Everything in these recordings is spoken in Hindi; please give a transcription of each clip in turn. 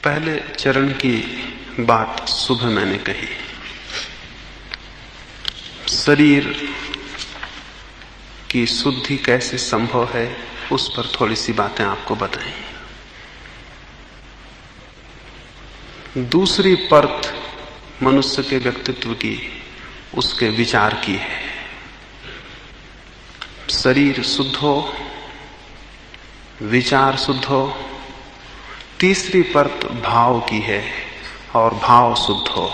पहले चरण की बात सुबह मैंने कही। शरीर की शुद्धि कैसे संभव है, उस पर थोड़ी सी बातें आपको बताई। दूसरी परत मनुष्य के व्यक्तित्व की, उसके विचार की है। शरीर शुद्ध हो, विचार शुद्ध हो। तीसरी परत भाव की है और भाव शुद्ध हो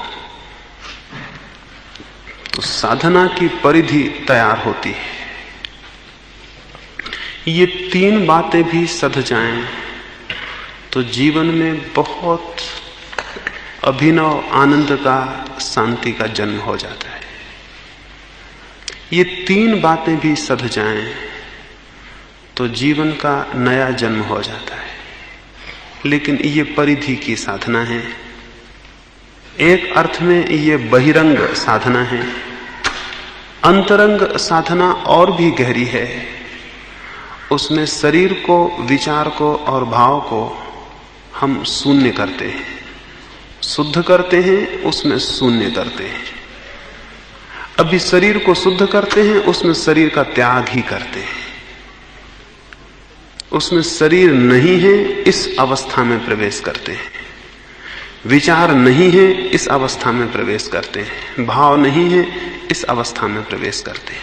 तो साधना की परिधि तैयार होती है। ये तीन बातें भी सध जाएं तो जीवन में बहुत अभिनव आनंद का, शांति का जन्म हो जाता है। ये तीन बातें भी सध जाएं तो जीवन का नया जन्म हो जाता है। लेकिन ये परिधि की साधना है। एक अर्थ में ये बहिरंग साधना है। अंतरंग साधना और भी गहरी है। उसमें शरीर को, विचार को और भाव को हम शून्य करते हैं, शुद्ध करते हैं, उसमें शून्य करते हैं। अभी शरीर को शुद्ध करते हैं, उसमें शरीर का त्याग ही करते हैं। उसमें शरीर नहीं है, इस अवस्था में प्रवेश करते हैं। विचार नहीं है, इस अवस्था में प्रवेश करते हैं। भाव नहीं है, इस अवस्था में प्रवेश करते हैं।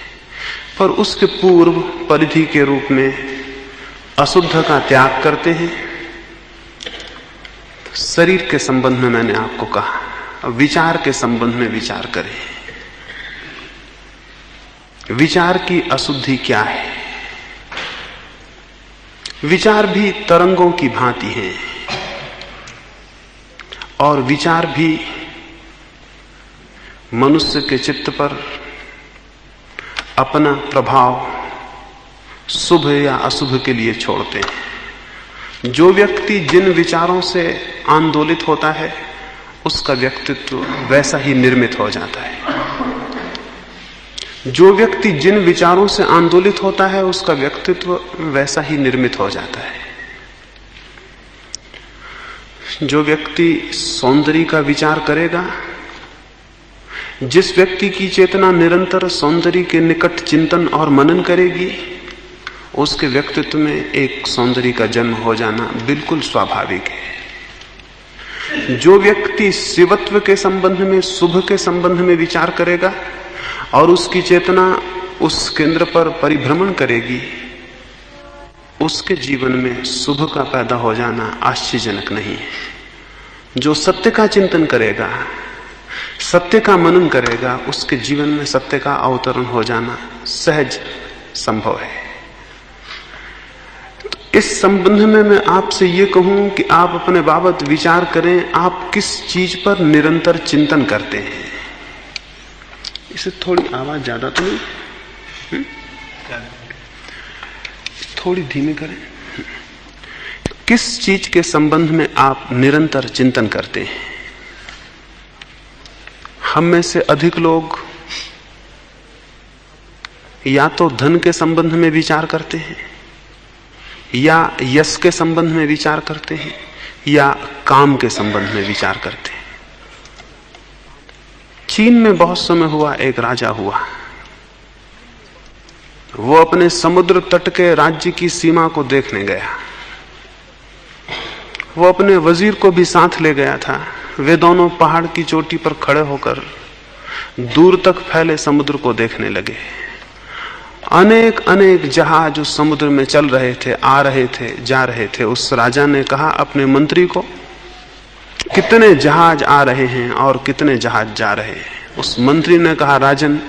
पर उसके पूर्व परिधि के रूप में अशुद्ध का त्याग करते हैं। शरीर के संबंध में मैंने आपको कहा, विचार के संबंध में विचार करें। विचार की अशुद्धि क्या है? विचार भी तरंगों की भांति हैं और विचार भी मनुष्य के चित्त पर अपना प्रभाव शुभ या अशुभ के लिए छोड़ते हैं। जो व्यक्ति जिन विचारों से आंदोलित होता है, उसका व्यक्तित्व वैसा ही निर्मित हो जाता है। जो व्यक्ति जिन विचारों से आंदोलित होता है, उसका व्यक्तित्व वैसा ही निर्मित हो जाता है। जो व्यक्ति सौंदर्य का विचार करेगा, जिस व्यक्ति की चेतना निरंतर सौंदर्य के निकट चिंतन और मनन करेगी, उसके व्यक्तित्व में एक सौंदर्य का जन्म हो जाना बिल्कुल स्वाभाविक है। जो व्यक्ति शिवत्व के संबंध में, शुभ के संबंध में विचार करेगा और उसकी चेतना उस केंद्र पर परिभ्रमण करेगी, उसके जीवन में शुभ का पैदा हो जाना आश्चर्यजनक नहीं है। जो सत्य का चिंतन करेगा, सत्य का मनन करेगा, उसके जीवन में सत्य का अवतरण हो जाना सहज संभव है। तो इस संबंध में मैं आपसे ये कहूं कि आप अपने बाबत विचार करें, आप किस चीज पर निरंतर चिंतन करते हैं। इसे थोड़ी आवाज ज्यादा तो नहीं, थोड़ी धीमी करें। किस चीज के संबंध में आप निरंतर चिंतन करते हैं? हम में से अधिक लोग या तो धन के संबंध में विचार करते हैं, या यश के संबंध में विचार करते हैं, या काम के संबंध में विचार करते हैं। चीन में बहुत समय हुआ, एक राजा हुआ। वो अपने समुद्र तट के राज्य की सीमा को देखने गया। वो अपने वजीर को भी साथ ले गया था। वे दोनों पहाड़ की चोटी पर खड़े होकर दूर तक फैले समुद्र को देखने लगे। अनेक अनेक जहाज उस समुद्र में चल रहे थे, आ रहे थे, जा रहे थे। उस राजा ने कहा अपने मंत्री को, कितने जहाज आ रहे हैं और कितने जहाज जा रहे हैं? उस मंत्री ने कहा, राजन,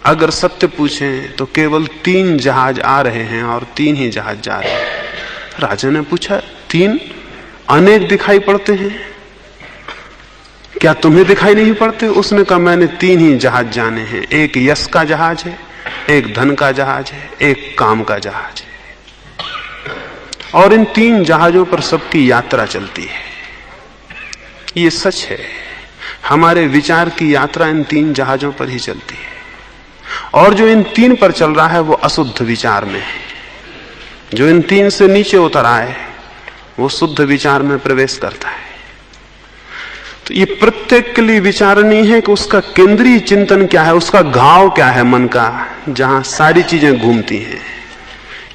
अगर सत्य पूछें तो केवल 3 जहाज आ रहे हैं और 3 ही जहाज जा रहे हैं। राजा ने पूछा, 3? अनेक दिखाई पड़ते हैं, क्या तुम्हें दिखाई नहीं पड़ते? उसने कहा, मैंने 3 ही जहाज जाने हैं। एक यश का जहाज है, एक धन का जहाज है, एक काम का जहाज है। और इन 3 जहाजों पर सबकी यात्रा चलती है। ये सच है, हमारे विचार की यात्रा इन 3 जहाजों पर ही चलती है। और जो इन 3 पर चल रहा है वो अशुद्ध विचार में है। जो इन 3 से नीचे उतर आए वो शुद्ध विचार में प्रवेश करता है। तो ये प्रत्येक के लिए विचारणीय है कि उसका केंद्रीय चिंतन क्या है, उसका घाव क्या है मन का, जहां सारी चीजें घूमती हैं।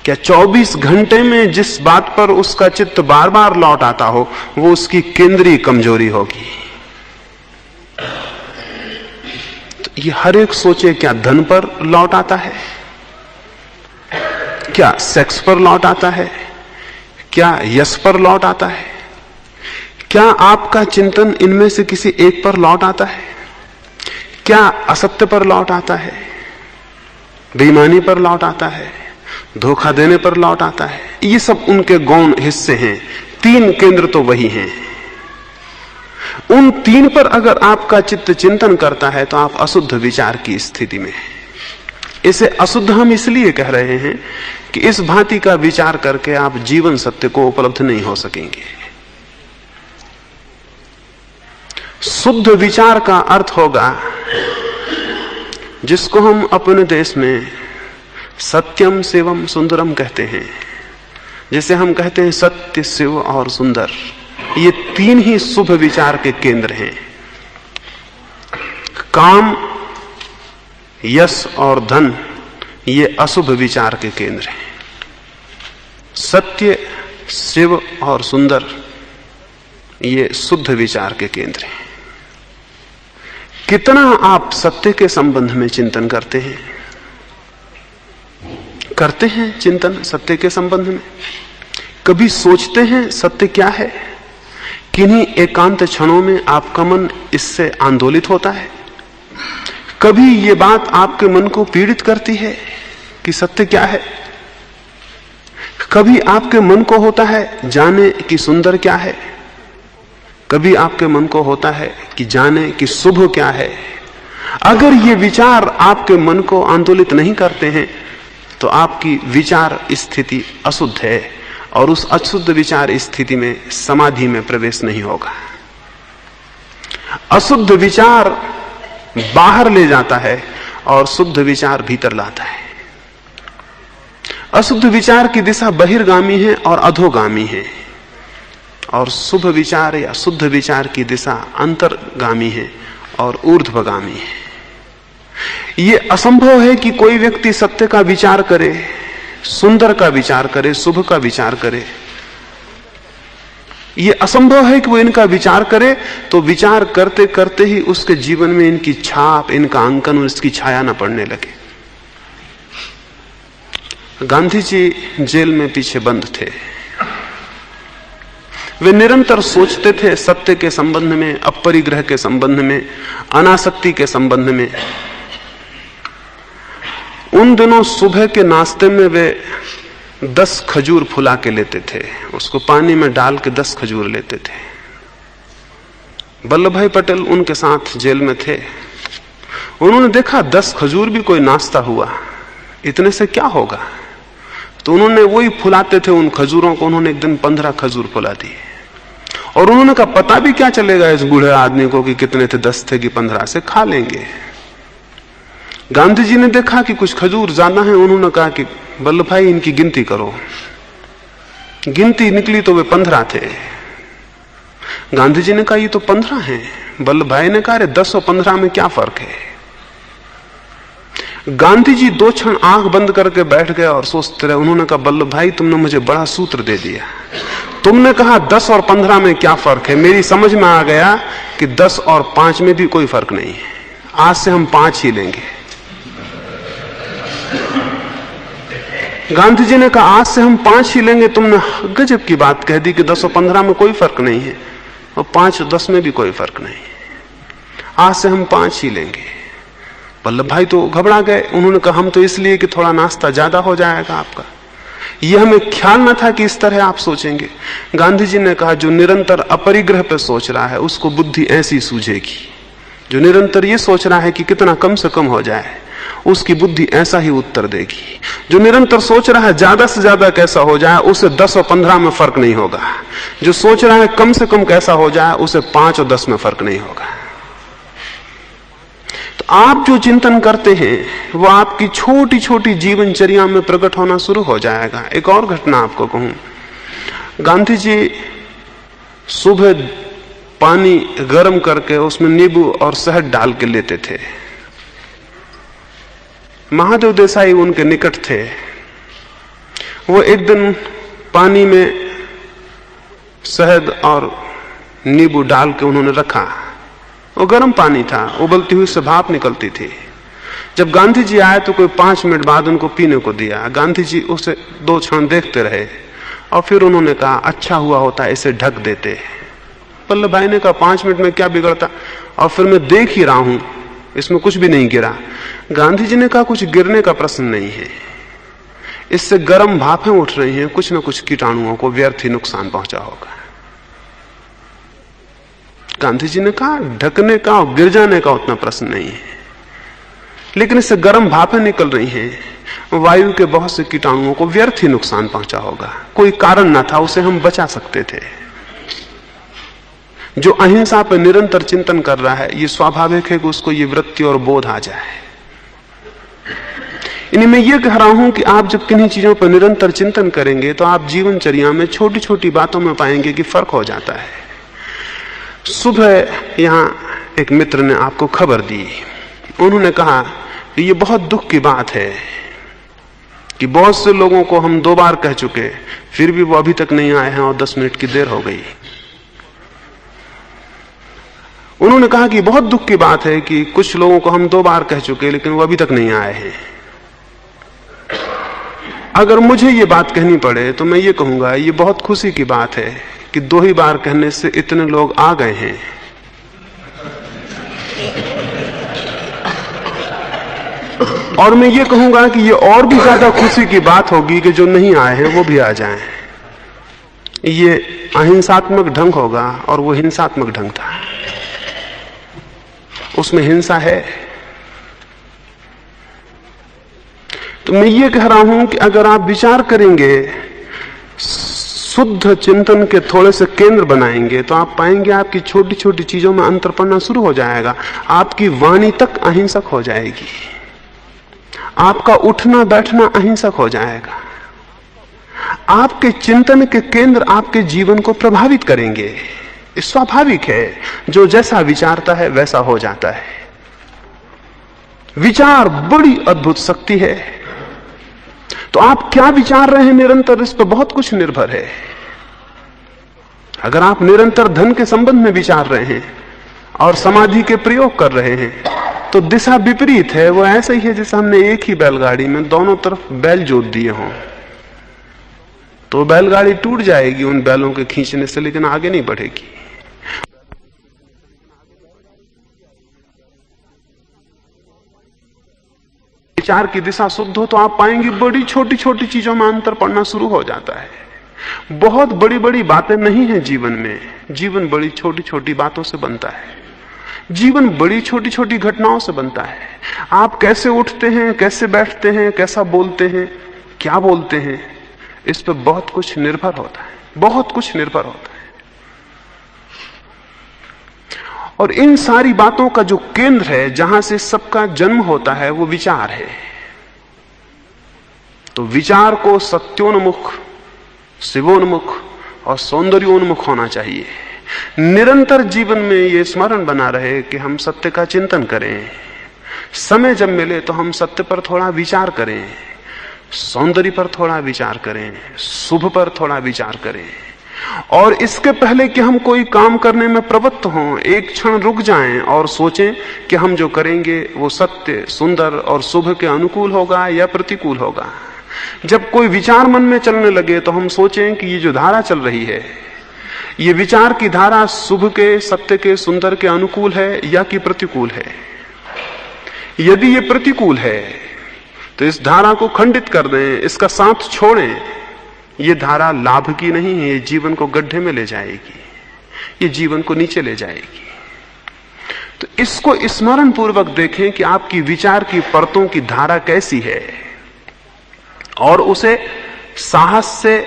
क्या 24 घंटे में जिस बात पर उसका चित्त बार बार लौट आता हो वो उसकी केंद्रीय कमजोरी होगी। तो ये हर एक सोचे, क्या धन पर लौट आता है, क्या सेक्स पर लौट आता है, क्या यश पर लौट आता है, क्या आपका चिंतन इनमें से किसी एक पर लौट आता है, क्या असत्य पर लौट आता है, बेईमानी पर लौट आता है, धोखा देने पर लौट आता है। ये सब उनके गौण हिस्से हैं। 3 केंद्र तो वही हैं। उन 3 पर अगर आपका चित्त चिंतन करता है तो आप अशुद्ध विचार की स्थिति में हैं। इसे अशुद्ध हम इसलिए कह रहे हैं कि इस भांति का विचार करके आप जीवन सत्य को उपलब्ध नहीं हो सकेंगे। शुद्ध विचार का अर्थ होगा जिसको हम अपने देश में सत्यम शिवम सुंदरम कहते हैं। जैसे हम कहते हैं सत्य, शिव और सुंदर, ये 3 ही शुभ विचार के केंद्र हैं। काम, यश और धन ये अशुभ विचार के केंद्र हैं। सत्य, शिव और सुंदर ये शुद्ध विचार के केंद्र हैं। कितना आप सत्य के संबंध में चिंतन करते हैं? करते हैं चिंतन सत्य के संबंध में? कभी सोचते हैं सत्य क्या है? किन्हीं एकांत क्षणों में आपका मन इससे आंदोलित होता है? कभी ये बात आपके मन को पीड़ित करती है कि सत्य क्या है? कभी आपके मन को होता है जाने कि सुंदर क्या है? कभी आपके मन को होता है कि जाने कि शुभ क्या है? अगर ये विचार आपके मन को आंदोलित नहीं करते हैं तो आपकी विचार स्थिति अशुद्ध है और उस अशुद्ध विचार स्थिति में समाधि में प्रवेश नहीं होगा। अशुद्ध विचार बाहर ले जाता है और शुद्ध विचार भीतर लाता है। अशुद्ध विचार की दिशा बहिर्गामी है और अधोगामी है, और शुभ विचार या शुद्ध विचार की दिशा अंतर्गामी है और ऊर्ध्वगामी है। यह असंभव है कि कोई व्यक्ति सत्य का विचार करे, सुंदर का विचार करे, शुभ का विचार करे। यह असंभव है कि वो इनका विचार करे तो विचार करते करते ही उसके जीवन में इनकी छाप, इनका अंकन और इसकी छाया न पड़ने लगे। गांधी जी जेल में पीछे बंद थे। वे निरंतर सोचते थे सत्य के संबंध में, अपरिग्रह के संबंध में, अनासक्ति के संबंध में। उन दिनों सुबह के नाश्ते में वे 10 खजूर फुला के लेते थे, उसको पानी में डाल के 10 खजूर लेते थे। वल्लभ भाई पटेल उनके साथ जेल में थे। उन्होंने देखा 10 खजूर भी कोई नाश्ता हुआ, इतने से क्या होगा? तो उन्होंने वही फुलाते थे उन खजूरों को। उन्होंने एक दिन 15 खजूर फुला दिए और उन्होंने कहा पता भी क्या चलेगा इस बूढ़े आदमी को कि कितने थे, 10 थे कि 15, से खा लेंगे। गांधी जी ने देखा कि कुछ खजूर ज्यादा हैं। उन्होंने कहा कि वल्लभ भाई इनकी गिनती करो। गिनती निकली तो वे 15 थे। गांधी जी ने कहा ये तो 15 हैं। वल्लभ भाई ने कहा अरे 10 और 15 में क्या फर्क है? गांधी जी 2 क्षण आंख बंद करके बैठ गए और सोचते रहे। उन्होंने कहा वल्लभ भाई तुमने मुझे बड़ा सूत्र दे दिया। तुमने कहा 10 और 15 में क्या फर्क है, मेरी समझ में आ गया कि 10 और 5 में भी कोई फर्क नहीं है। आज से हम 5 ही लेंगे। गांधी जी ने कहा आज से हम 5 ही लेंगे। तुमने गजब की बात कह दी कि 10 और 15 में कोई फर्क नहीं है और 5 और 10 में भी कोई फर्क नहीं है। आज से हम 5 ही लेंगे। वल्लभ भाई तो घबरा गए। उन्होंने कहा हम तो इसलिए कि थोड़ा नाश्ता ज्यादा हो जाएगा आपका। यह हमें ख्याल न था कि इस तरह आप सोचेंगे। गांधी जी ने कहा जो निरंतर अपरिग्रह पर सोच रहा है उसको बुद्धि ऐसी सूझेगी। जो निरंतर ये सोच रहा है कि कितना कम से कम हो जाए उसकी बुद्धि ऐसा ही उत्तर देगी। जो निरंतर सोच रहा है ज्यादा से ज्यादा कैसा हो जाए उसे 10 और 15 में फर्क नहीं होगा। जो सोच रहा है कम से कम कैसा हो जाए उसे 5 और 10 में फर्क नहीं होगा। तो आप जो चिंतन करते हैं वो आपकी छोटी छोटी जीवनचर्या में प्रकट होना शुरू हो जाएगा। एक और घटना आपको कहूं। गांधी जी सुबह पानी गर्म करके उसमें नींबू और शहद डाल के लेते थे। महादेव देसाई उनके निकट थे। वो एक दिन पानी में शहद और नींबू डाल के उन्होंने रखा। वो गर्म पानी था, उबलती हुई से भाप निकलती थी। जब गांधी जी आए तो कोई 5 मिनट बाद उनको पीने को दिया। गांधी जी उसे 2 क्षण देखते रहे और फिर उन्होंने कहा, अच्छा हुआ होता इसे ढक देते। वल्लभ भाई ने कहा, 5 मिनट में क्या बिगड़ता, और फिर मैं देख ही रहा हूं इसमें कुछ भी नहीं गिरा। गांधी जी ने कहा, कुछ गिरने का प्रश्न नहीं है, इससे गर्म भापें उठ रही हैं, कुछ न कुछ कीटाणुओं को व्यर्थ ही नुकसान पहुंचा होगा। गांधी जी ने कहा, ढकने का और गिर जाने का उतना प्रश्न नहीं है, लेकिन इससे गर्म भापें निकल रही हैं, वायु के बहुत से कीटाणुओं को व्यर्थ ही नुकसान पहुंचा होगा। कोई कारण ना था, उसे हम बचा सकते थे। जो अहिंसा पर निरंतर चिंतन कर रहा है, ये स्वाभाविक है कि उसको ये वृत्ति और बोध आ जाए। इन्हीं मैं ये कह रहा हूं कि आप जब किन्हीं चीजों पर निरंतर चिंतन करेंगे तो आप जीवनचर्या में छोटी छोटी बातों में पाएंगे कि फर्क हो जाता है। सुबह यहां एक मित्र ने आपको खबर दी। उन्होंने कहा कि ये बहुत दुख की बात है कि बहुत से लोगों को हम 2 बार कह चुके, फिर भी वो अभी तक नहीं आए हैं और 10 मिनट की देर हो गई। उन्होंने कहा कि बहुत दुख की बात है कि कुछ लोगों को हम 2 बार कह चुके लेकिन वो अभी तक नहीं आए हैं। अगर मुझे ये बात कहनी पड़े तो मैं ये कहूंगा, ये बहुत खुशी की बात है कि 2 ही बार कहने से इतने लोग आ गए हैं। और मैं ये कहूंगा कि ये और भी ज्यादा खुशी की बात होगी कि जो नहीं आए हैं वो भी आ जाएं। ये अहिंसात्मक ढंग होगा और वो हिंसात्मक ढंग था, उसमें हिंसा है। तो मैं ये कह रहा हूं कि अगर आप विचार करेंगे, शुद्ध चिंतन के थोड़े से केंद्र बनाएंगे, तो आप पाएंगे आपकी छोटी छोटी चीजों में अंतर पड़ना शुरू हो जाएगा। आपकी वाणी तक अहिंसक हो जाएगी, आपका उठना बैठना अहिंसक हो जाएगा। आपके चिंतन के केंद्र आपके जीवन को प्रभावित करेंगे। स्वाभाविक है, जो जैसा विचारता है वैसा हो जाता है। विचार बड़ी अद्भुत शक्ति है। तो आप क्या विचार रहे हैं निरंतर, इस पर बहुत कुछ निर्भर है। अगर आप निरंतर धन के संबंध में विचार रहे हैं और समाधि के प्रयोग कर रहे हैं तो दिशा विपरीत है। वो ऐसा ही है जैसे हमने एक ही बैलगाड़ी में दोनों तरफ बैल जोत दिए हों, तो बैलगाड़ी टूट जाएगी उन बैलों के खींचने से, लेकिन आगे नहीं बढ़ेगी। विचार की दिशा शुद्ध हो तो आप पाएंगे बड़ी छोटी छोटी चीजों में अंतर पड़ना शुरू हो जाता है। बहुत बड़ी बड़ी बातें नहीं है जीवन में, जीवन बड़ी छोटी छोटी बातों से बनता है। जीवन बड़ी छोटी छोटी घटनाओं से बनता है। आप कैसे उठते हैं, कैसे बैठते हैं, कैसा बोलते हैं, क्या बोलते हैं, इस पर बहुत कुछ निर्भर होता है, बहुत कुछ निर्भर होता है। और इन सारी बातों का जो केंद्र है, जहां से सबका जन्म होता है, वो विचार है। तो विचार को सत्योन्मुख, शिवोन्मुख और सौंदर्योन्मुख होना चाहिए। निरंतर जीवन में ये स्मरण बना रहे कि हम सत्य का चिंतन करें। समय जब मिले तो हम सत्य पर थोड़ा विचार करें, सौंदर्य पर थोड़ा विचार करें, शुभ पर थोड़ा विचार करें। और इसके पहले कि हम कोई काम करने में प्रवृत्त हों, एक क्षण रुक जाएं और सोचें कि हम जो करेंगे वो सत्य, सुंदर और शुभ के अनुकूल होगा या प्रतिकूल होगा। जब कोई विचार मन में चलने लगे तो हम सोचें कि ये जो धारा चल रही है, ये विचार की धारा शुभ के, सत्य के, सुंदर के अनुकूल है या कि प्रतिकूल है। यदि ये प्रतिकूल है तो इस धारा को खंडित कर दें, इसका साथ छोड़ें। ये धारा लाभ की नहीं है, ये जीवन को गड्ढे में ले जाएगी, ये जीवन को नीचे ले जाएगी। तो इसको स्मरण पूर्वक देखें कि आपकी विचार की परतों की धारा कैसी है, और उसे साहस से,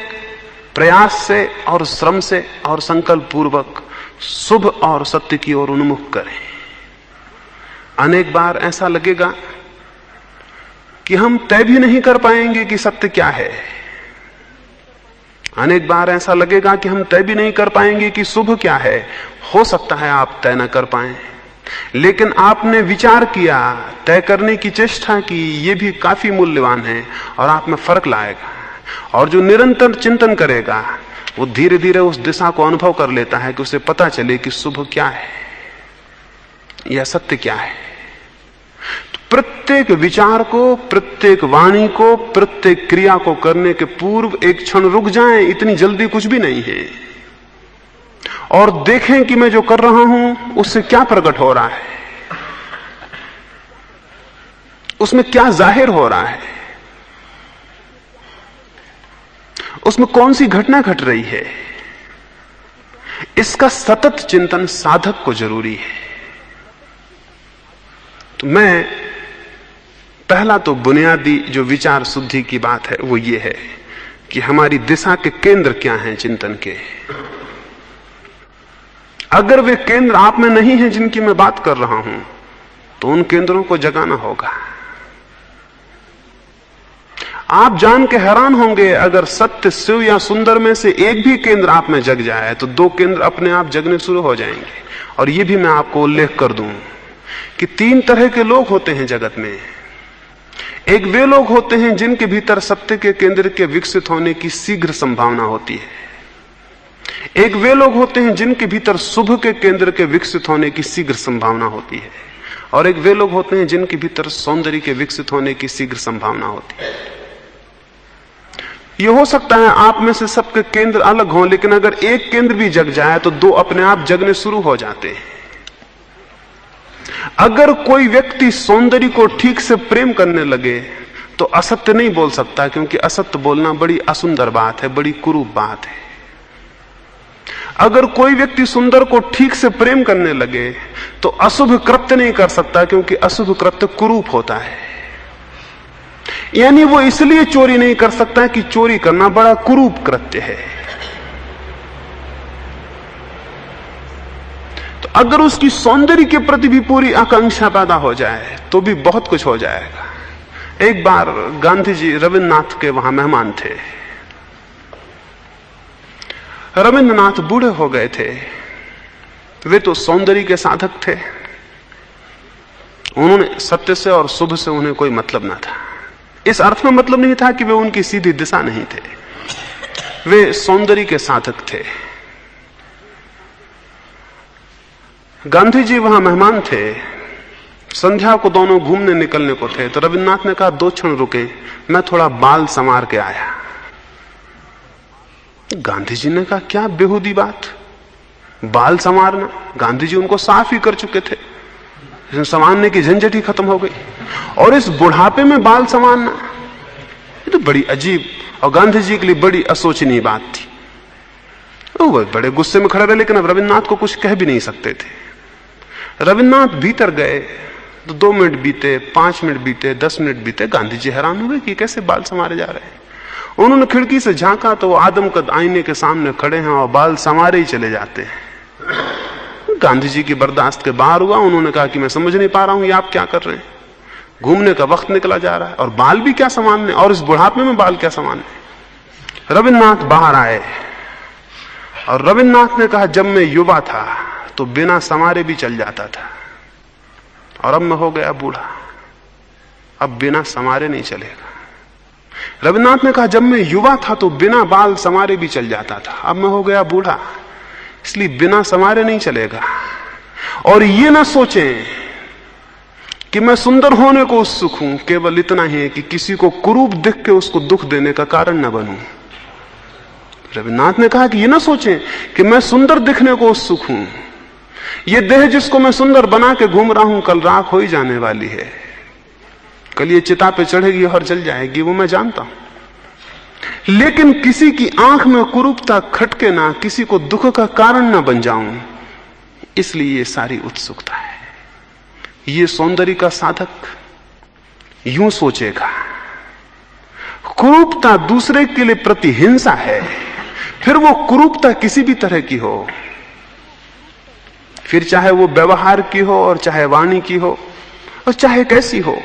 प्रयास से और श्रम से और संकल्प पूर्वक शुभ और सत्य की ओर उन्मुख करें। अनेक बार ऐसा लगेगा कि हम तय भी नहीं कर पाएंगे कि सत्य क्या है। अनेक बार ऐसा लगेगा कि हम तय भी नहीं कर पाएंगे कि शुभ क्या है। हो सकता है आप तय न कर पाए, लेकिन आपने विचार किया, तय करने की चेष्टा की, ये भी काफी मूल्यवान है और आप में फर्क लाएगा। और जो निरंतर चिंतन करेगा वो धीरे धीरे उस दिशा को अनुभव कर लेता है कि उसे पता चले कि शुभ क्या है या सत्य क्या है। तो प्रत्येक विचार को, प्रत्येक वाणी को, प्रत्येक क्रिया को करने के पूर्व एक क्षण रुक जाएं, इतनी जल्दी कुछ भी नहीं है, और देखें कि मैं जो कर रहा हूं उससे क्या प्रकट हो रहा है, उसमें क्या जाहिर हो रहा है, उसमें कौन सी घटना घट रही है। इसका सतत चिंतन साधक को जरूरी है। तो मैं पहला तो बुनियादी जो विचार शुद्धि की बात है वो ये है कि हमारी दिशा के केंद्र क्या हैं चिंतन के। अगर वे केंद्र आप में नहीं हैं जिनकी मैं बात कर रहा हूं तो उन केंद्रों को जगाना होगा। आप जान के हैरान होंगे, अगर सत्य, शिव या सुंदर में से एक भी केंद्र आप में जग जाए तो दो केंद्र अपने आप जगने शुरू हो जाएंगे। और यह भी मैं आपको उल्लेख कर दूं कि 3 तरह के लोग होते हैं जगत में। एक वे लोग होते हैं जिनके भीतर सत्य के केंद्र के विकसित होने की शीघ्र संभावना होती है। एक वे लोग होते हैं जिनके भीतर शुभ के केंद्र के विकसित होने की शीघ्र संभावना होती है। और एक वे लोग होते हैं जिनके भीतर सौंदर्य के विकसित होने की शीघ्र संभावना होती है। यह हो सकता है आप में से सबके केंद्र अलग हों, लेकिन अगर एक केंद्र भी जग जाए तो दो अपने आप जगने शुरू हो जाते हैं। अगर कोई व्यक्ति सौंदर्य को ठीक से प्रेम करने लगे तो असत्य नहीं बोल सकता, क्योंकि असत्य बोलना बड़ी असुंदर बात है, बड़ी कुरूप बात है। अगर कोई व्यक्ति सुंदर को ठीक से प्रेम करने लगे तो अशुभ कृत्य नहीं कर सकता, क्योंकि अशुभ कृत्य कुरूप होता है। यानी वो इसलिए चोरी नहीं कर सकता कि चोरी करना बड़ा कुरूप कृत्य है। तो अगर उसकी सौंदर्य के प्रति भी पूरी आकांक्षा पैदा हो जाए तो भी बहुत कुछ हो जाएगा। एक बार गांधी जी रविन्द्रनाथ के वहां मेहमान थे। रविन्द्रनाथ बूढ़े हो गए थे। वे तो सौंदर्य के साधक थे। उन्होंने सत्य से और शुभ से उन्हें कोई मतलब ना था। इस अर्थ में मतलब नहीं था कि वे उनकी सीधी दिशा नहीं थे, वे सौंदर्य के साधक थे। गांधी जी वहां मेहमान थे। संध्या को दोनों घूमने निकलने को थे। तो रविन्द्रनाथ ने कहा 2 क्षण रुके, मैं थोड़ा बाल संवार के आया। गांधी जी ने कहा क्या बेहूदी बात, बाल संवारना। गांधी जी उनको साफ ही कर चुके थे, संवारने की झंझट ही खत्म हो गई। और इस बुढ़ापे में बाल संवारना, ये तो बड़ी अजीब और गांधी जी के लिए बड़ी असोचनीय बात थी। वो बड़े गुस्से में खड़े रहे, लेकिन अब रविन्द्रनाथ को कुछ कह भी नहीं सकते थे। रविन्द्रनाथ भीतर गए तो 2 मिनट बीते, 5 मिनट बीते, 10 मिनट बीते। गांधी जी हैरान हुए कि कैसे बाल संवारे जा रहे हैं। उन्होंने खिड़की से झांका तो वो आदमकद आईने के सामने खड़े हैं और बाल संवारे ही चले जाते हैं। गांधी जी की बर्दाश्त के बाहर हुआ। उन्होंने कहा कि मैं समझ नहीं पा रहा हूं ये आप क्या कर रहे हैं। घूमने का वक्त निकला जा रहा है और बाल भी क्या संवारने, और इस बुढ़ापे में बाल क्या संवारने। रविन्द्रनाथ बाहर आए और रविन्द्रनाथ ने कहा जब मैं युवा था तो बिना संवारे भी चल जाता था, और अब मैं हो गया बूढ़ा, अब बिना संवारे नहीं चलेगा। रविन्द्रनाथ ने कहा जब मैं युवा था तो बिना बाल संवारे भी चल जाता था, अब मैं हो गया बूढ़ा, इसलिए बिना संवारे नहीं चलेगा। और ये ना सोचें कि मैं सुंदर होने को उत्सुक हूं, केवल इतना ही है कि किसी को कुरूप दिख के उसको दुख देने का कारण न बनूं। रविन्द्रनाथ ने कहा कि ये ना सोचें कि मैं सुंदर दिखने को उत्सुक हूं, ये देह जिसको मैं सुंदर बना के घूम रहा हूं कल राख हो ही जाने वाली है, कल ये चिता पे चढ़ेगी और जल जाएगी, वो मैं जानता हूं। लेकिन किसी की आंख में कुरूपता खटके ना, किसी को दुख का कारण ना बन जाऊं, इसलिए ये सारी उत्सुकता है। ये सौंदर्य का साधक यूं सोचेगा। कुरूपता दूसरे के लिए प्रतिहिंसा है, फिर वो कुरूपता किसी भी तरह की हो, फिर चाहे वो व्यवहार की हो और चाहे वाणी की हो और चाहे कैसी हो।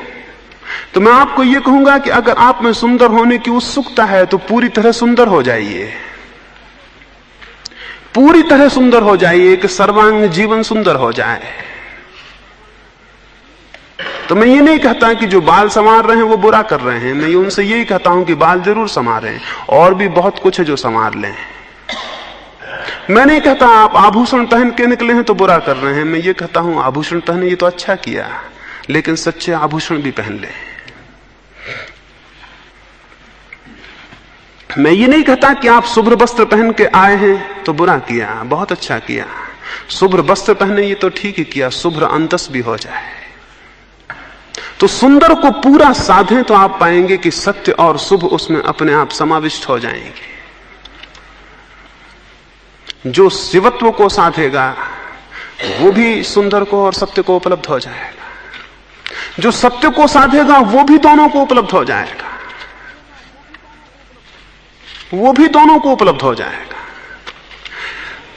तो मैं आपको यह कहूंगा कि अगर आप में सुंदर होने की उत्सुकता है तो पूरी तरह सुंदर हो जाइए, पूरी तरह सुंदर हो जाइए कि सर्वांग जीवन सुंदर हो जाए। तो मैं ये नहीं कहता कि जो बाल संवार रहे हैं वो बुरा कर रहे हैं, मैं उनसे यही कहता हूं कि बाल जरूर संवारें, और भी बहुत कुछ है जो संवार लें। मैं नहीं कहता आप आभूषण पहन के निकले हैं तो बुरा कर रहे हैं, मैं ये कहता हूं आभूषण पहने ये तो अच्छा किया, लेकिन सच्चे आभूषण भी पहन लें। मैं ये नहीं कहता कि आप शुभ्र वस्त्र पहन के आए हैं तो बुरा किया, बहुत अच्छा किया। शुभ्र वस्त्र पहने ये तो ठीक ही किया, शुभ्र अंतस भी हो जाए। तो सुंदर को पूरा साधें तो आप पाएंगे कि सत्य और शुभ उसमें अपने आप समाविष्ट हो जाएंगे। जो शिवत्व को साधेगा वो भी सुंदर को और सत्य को उपलब्ध हो जाएगा, जो सत्य को साधेगा वो भी दोनों को उपलब्ध हो जाएगा, वो भी दोनों को उपलब्ध हो जाएगा।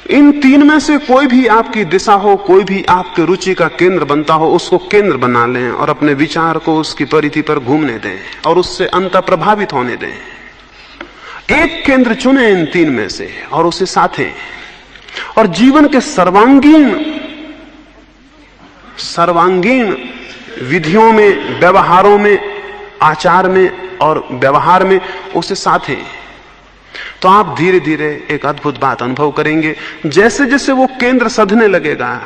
इन तीन में से कोई भी आपकी दिशा हो, कोई भी आपके रुचि का केंद्र बनता हो, उसको केंद्र बना लें और अपने विचार को उसकी परिधि पर घूमने दें और उससे अंतः प्रभावित होने दें। एक केंद्र चुने इन तीन में से और उसे साधें, और जीवन के सर्वांगीण विधियों में, व्यवहारों में, आचार में और व्यवहार में उसे साधें। तो आप धीरे धीरे एक अद्भुत बात अनुभव करेंगे। जैसे जैसे वो केंद्र सधने लगेगा,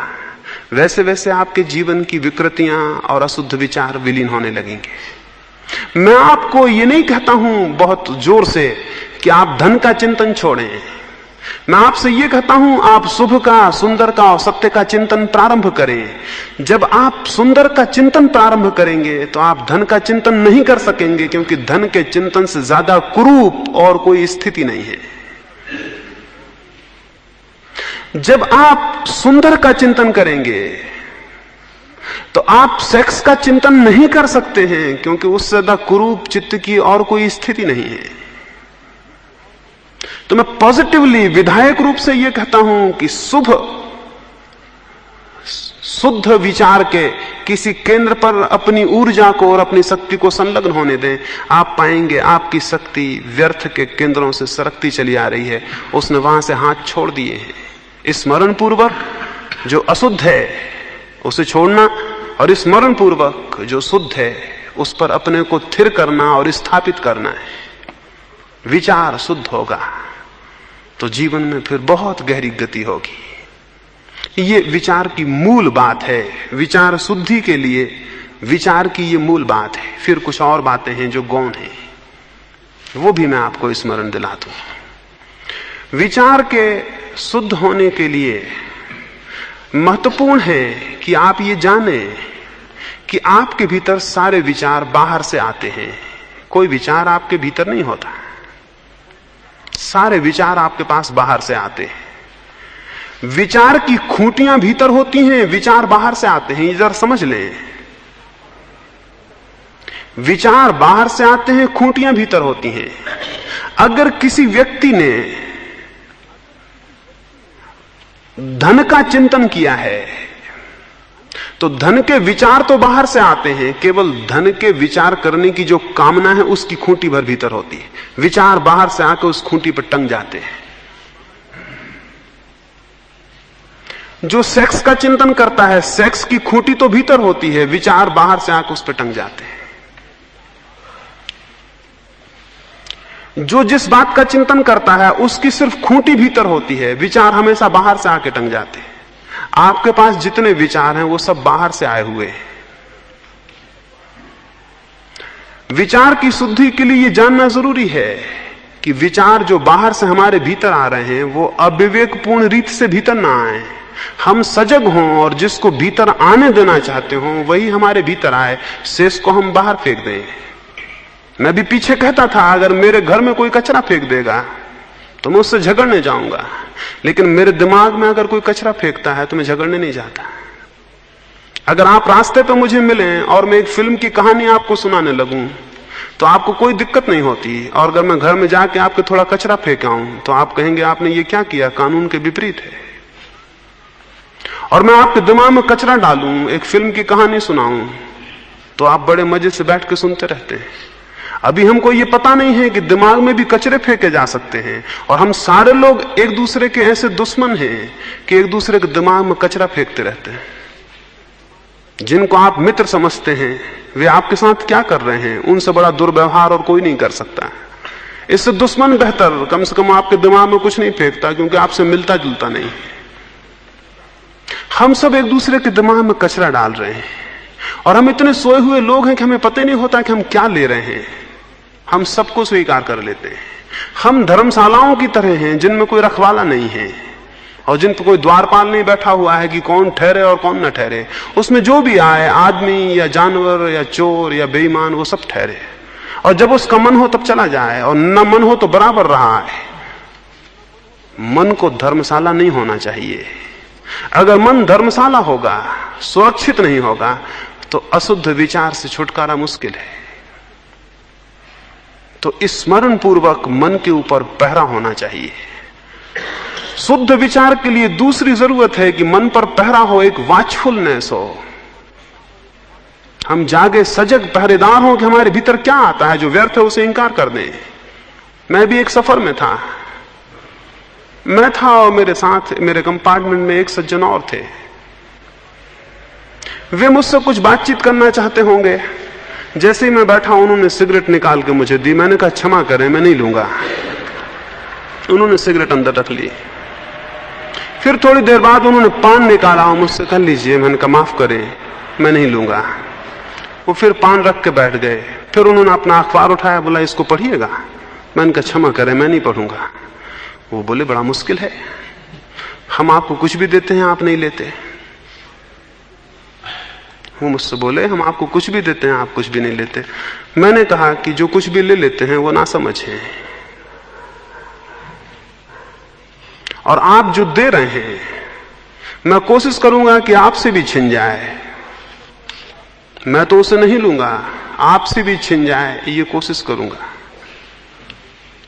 वैसे वैसे आपके जीवन की विकृतियां और अशुद्ध विचार विलीन होने लगेंगे। मैं आपको ये नहीं कहता हूं बहुत जोर से कि आप धन का चिंतन छोड़ें। मैं आपसे ये कहता हूं आप शुभ का, सुंदर का और सत्य का चिंतन प्रारंभ करें। जब आप सुंदर का चिंतन प्रारंभ करेंगे तो आप धन का चिंतन नहीं कर सकेंगे, क्योंकि धन के चिंतन से ज्यादा कुरूप और कोई स्थिति नहीं है। जब आप सुंदर का चिंतन करेंगे तो आप सेक्स का चिंतन नहीं कर सकते हैं, क्योंकि उससे ज्यादा कुरूप चित्त की और कोई स्थिति नहीं है। तो मैं पॉजिटिवली, विधायक रूप से यह कहता हूं कि शुद्ध विचार के किसी केंद्र पर अपनी ऊर्जा को और अपनी शक्ति को संलग्न होने दें। आप पाएंगे आपकी शक्ति व्यर्थ के केंद्रों से सरकती चली आ रही है, उसने वहां से हाथ छोड़ दिए हैं। स्मरण पूर्वक जो अशुद्ध है उसे छोड़ना, और स्मरण पूर्वक जो शुद्ध है उस पर अपने को स्थिर करना और स्थापित करना है। विचार शुद्ध होगा तो जीवन में फिर बहुत गहरी गति होगी। ये विचार की मूल बात है। विचार शुद्धि के लिए विचार की ये मूल बात है। फिर कुछ और बातें हैं जो गौण हैं, वो भी मैं आपको स्मरण दिला दूं। विचार के शुद्ध होने के लिए महत्वपूर्ण है कि आप ये जानें कि आपके भीतर सारे विचार बाहर से आते हैं। कोई विचार आपके भीतर नहीं होता, सारे विचार आपके पास बाहर से आते हैं। विचार की खूंटियां भीतर होती हैं, विचार बाहर से आते हैं। ये जरा समझ लें, विचार बाहर से आते हैं, खूंटियां भीतर होती हैं। अगर किसी व्यक्ति ने धन का चिंतन किया है तो धन के विचार तो बाहर से आते हैं, केवल धन के विचार करने की जो कामना है उसकी खूंटी भर भीतर होती है। विचार बाहर से आकर उस खूंटी पर टंग जाते हैं। जो सेक्स का चिंतन करता है, सेक्स की खूंटी तो भीतर होती है, विचार बाहर से आकर उस पर टंग जाते हैं। जो जिस बात का चिंतन करता है उसकी सिर्फ खूंटी भीतर होती है, विचार हमेशा बाहर से आके टंग जाते हैं। आपके पास जितने विचार हैं वो सब बाहर से आए हुए हैं। विचार की शुद्धि के लिए ये जानना जरूरी है कि विचार जो बाहर से हमारे भीतर आ रहे हैं वो अविवेकपूर्ण रीत से भीतर ना आए। हम सजग हों और जिसको भीतर आने देना चाहते हो वही हमारे भीतर आए, शेष को हम बाहर फेंक दें। मैं भी पीछे कहता था अगर मेरे घर में कोई कचरा फेंक देगा तो मैं उससे झगड़ने जाऊंगा, लेकिन मेरे दिमाग में अगर कोई कचरा फेंकता है तो मैं झगड़ने नहीं जाता। अगर आप रास्ते पे मुझे मिलें और मैं एक फिल्म की कहानी आपको सुनाने लगूं तो आपको कोई दिक्कत नहीं होती, और अगर मैं घर में जाके आपके थोड़ा कचरा फेंक आऊं तो आप कहेंगे आपने ये क्या किया, कानून के विपरीत है। और मैं आपके दिमाग में कचरा डालूं, एक फिल्म की कहानी सुनाऊं, तो आप बड़े मजे से बैठ के सुनते रहते हैं। अभी हमको ये पता नहीं है कि दिमाग में भी कचरे फेंके जा सकते हैं, और हम सारे लोग एक दूसरे के ऐसे दुश्मन हैं कि एक दूसरे के दिमाग में कचरा फेंकते रहते हैं। जिनको आप मित्र समझते हैं वे आपके साथ क्या कर रहे हैं, उनसे बड़ा दुर्व्यवहार और कोई नहीं कर सकता। इससे दुश्मन बेहतर, कम से कम आपके दिमाग में कुछ नहीं फेंकता, क्योंकि आपसे मिलता जुलता नहीं। हम सब एक दूसरे के दिमाग में कचरा डाल रहे हैं, और हम इतने सोए हुए लोग हैं कि हमें पता नहीं होता कि हम क्या ले रहे हैं। हम सबको स्वीकार कर लेते हैं। हम धर्मशालाओं की तरह हैं जिनमें कोई रखवाला नहीं है, और जिन पर कोई द्वारपाल नहीं बैठा हुआ है कि कौन ठहरे और कौन न ठहरे। उसमें जो भी आए, आदमी या जानवर या चोर या बेईमान, वो सब ठहरे, और जब उसका मन हो तब चला जाए, और न मन हो तो बराबर रहा है। मन को धर्मशाला नहीं होना चाहिए। अगर मन धर्मशाला होगा, सुरक्षित नहीं होगा, तो अशुद्ध विचार से छुटकारा मुश्किल है। तो स्मरण पूर्वक मन के ऊपर पहरा होना चाहिए। शुद्ध विचार के लिए दूसरी जरूरत है कि मन पर पहरा हो, एक वॉचफुलनेस हो। हम जागे सजग पहरेदार हों कि हमारे भीतर क्या आता है, जो व्यर्थ है उसे इंकार कर दें। मैं भी एक सफर में था, मैं था और मेरे साथ मेरे कंपार्टमेंट में एक सज्जन और थे। वे मुझसे कुछ बातचीत करना चाहते होंगे। जैसे ही मैं बैठा, उन्होंने सिगरेट निकाल के मुझे दी। मैंने कहा क्षमा करें, मैं नहीं लूंगा। उन्होंने सिगरेट अंदर रख ली। फिर थोड़ी देर बाद उन्होंने पान निकाला और मुझसे कह लीजिए। मैंने कहा माफ करें, मैं नहीं लूंगा। वो फिर पान रख के बैठ गए। फिर उन्होंने अपना अखबार उठाया, बोला इसको पढ़िएगा। मैंने कहा क्षमा करें, मैं नहीं पढ़ूंगा। वो बोले बड़ा मुश्किल है, हम आपको कुछ भी देते हैं, आप नहीं लेते। वो मुझसे बोले हम आपको कुछ भी देते हैं, आप कुछ भी नहीं लेते। मैंने कहा कि जो कुछ भी ले लेते हैं वो नासमझ हैं, और आप जो दे रहे हैं, मैं कोशिश करूंगा कि आपसे भी छिन जाए। मैं तो उसे नहीं लूंगा, आपसे भी छिन जाए, ये कोशिश करूंगा।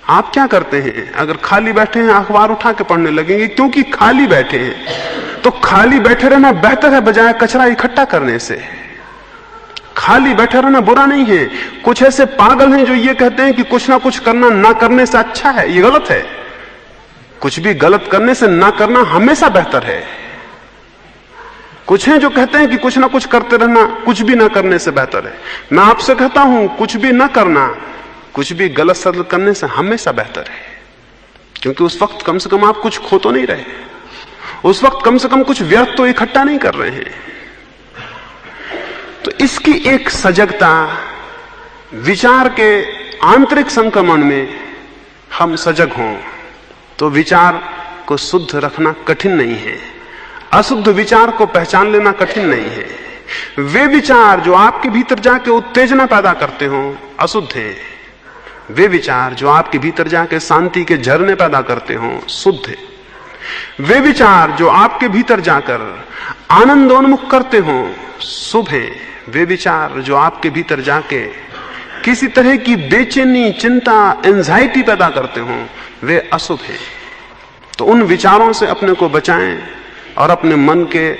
आप क्या करते हैं? अगर खाली बैठे हैं, अखबार उठा के पढ़ने लगेंगे, क्योंकि खाली बैठे हैं। तो खाली बैठे रहना बेहतर है बजाय कचरा इकट्ठा करने से। खाली बैठे रहना बुरा नहीं है। कुछ ऐसे पागल हैं जो ये कहते हैं कि कुछ ना कुछ करना ना करने से अच्छा है। ये गलत है। कुछ भी गलत करने से ना करना हमेशा बेहतर है। कुछ हैं जो कहते हैं कि कुछ ना कुछ करते रहना कुछ भी ना करने से बेहतर है। मैं आपसे कहता हूं कुछ भी ना करना कुछ भी गलत सदल करने से हमेशा बेहतर है, क्योंकि उस वक्त कम से कम आप कुछ खो तो नहीं रहे, उस वक्त कम से कम कुछ व्यर्थ तो इकट्ठा नहीं कर रहे हैं। तो इसकी एक सजगता, विचार के आंतरिक संक्रमण में हम सजग हों तो विचार को शुद्ध रखना कठिन नहीं है, अशुद्ध विचार को पहचान लेना कठिन नहीं है। वे विचार जो आपके भीतर जाके उत्तेजना पैदा करते हो अशुद्ध हैं, वे विचार जो आपके भीतर जाके शांति के झरने पैदा करते हो शुद्ध है। वे विचार जो आपके भीतर जाकर आनंदोन्मुख करते हो शुभ है। वे विचार जो आपके भीतर जाके किसी तरह की बेचैनी, चिंता, एंजाइटी पैदा करते हो वे अशुभ हैं। तो उन विचारों से अपने को बचाएं और अपने मन के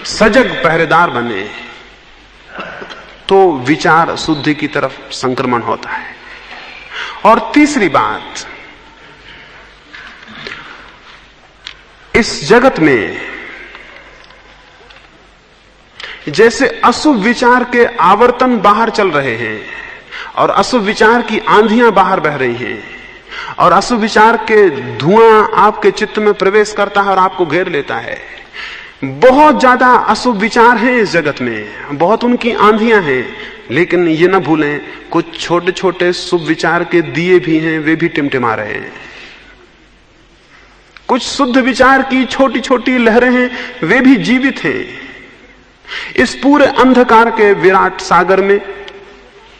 सजग पहरेदार बने, तो विचार शुद्धि की तरफ संक्रमण होता है। और तीसरी बात, इस जगत में जैसे अशुभ विचार के आवर्तन बाहर चल रहे हैं और अशुभ विचार की आंधियां बाहर बह रही हैं और अशुभ विचार के धुआं आपके चित्त में प्रवेश करता है और आपको घेर लेता है। बहुत ज्यादा अशुभ विचार हैं इस जगत में, बहुत उनकी आंधियां हैं, लेकिन ये न भूलें कुछ छोटे छोटे शुभ विचार के दिए भी हैं, वे भी टिमटिमा रहे हैं। कुछ शुद्ध विचार की छोटी छोटी लहरें हैं, वे भी जीवित हैं। इस पूरे अंधकार के विराट सागर में